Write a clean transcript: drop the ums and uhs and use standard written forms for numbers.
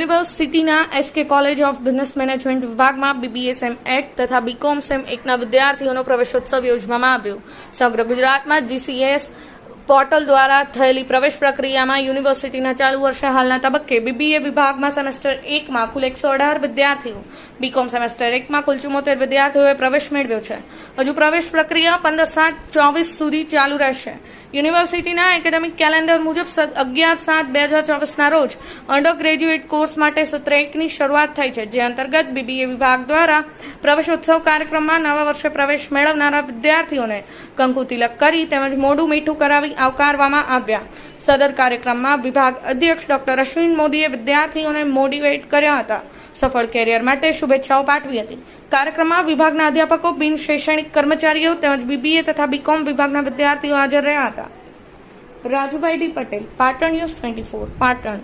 યુનિવર્સિટીના SK college of business management વિભાગમાં BBA same 1 તથા બીકોમ સેમ 1ના વિદ્યાર્થીઓનો પ્રવેશોત્સવ યોજવામાં આવ્યો. સમગ્ર ગુજરાતમાં જીસીએસ પોર્ટલ દ્વારા થયેલી પ્રવેશ પ્રક્રિયામાં યુનિવર્સિટીના ચાલુ વર્ષે હાલના તબક્કે બીબીએ વિભાગમાં સેમેસ્ટર 1માં કુલ 118 વિદ્યાર્થીઓ, બીકોમ સેમેસ્ટર 1માં કુલ 74 વિદ્યાર્થીઓએ પ્રવેશ મેળવ્યો છે. હજુ પ્રવેશ પ્રક્રિયા 15/7/24 સુધી ચાલુ રહેશે. યુનિવર્સિટીના એકેડેમિક કેલેન્ડર મુજબ 11/7/2024ના રોજ અંડર ગ્રેજ્યુએટ કોર્સ માટે સત્ર 1ની શરૂઆત થઈ છે, જે અંતર્ગત બીબીએ વિભાગ દ્વારા પ્રવેશોત્સવ કાર્યક્રમમાં નવા વર્ષે પ્રવેશ મેળવનારા વિદ્યાર્થીઓને કંકુ તિલક કરી તેમજ મોઢું મીઠું કરાવી આવકારવામાં આવ્યા. સદર કાર્યક્રમમાં વિભાગ અધ્યક્ષ ડોક્ટર અશ્વિન મોદીએ વિદ્યાર્થીઓને મોટિવેટ કર્યા હતા. સફળ કેરિયર માટે શુભેચ્છાઓ પાઠવી હતી. કાર્યક્રમમાં વિભાગના અધ્યાપકો, બિન શૈક્ષણિક કર્મચારીઓ તેમજ બીબીએ તથા બીકોમ વિભાગના વિદ્યાર્થીઓ હાજર રહ્યા હતા. Rajubhai D Patel, Patan news 24, Patan.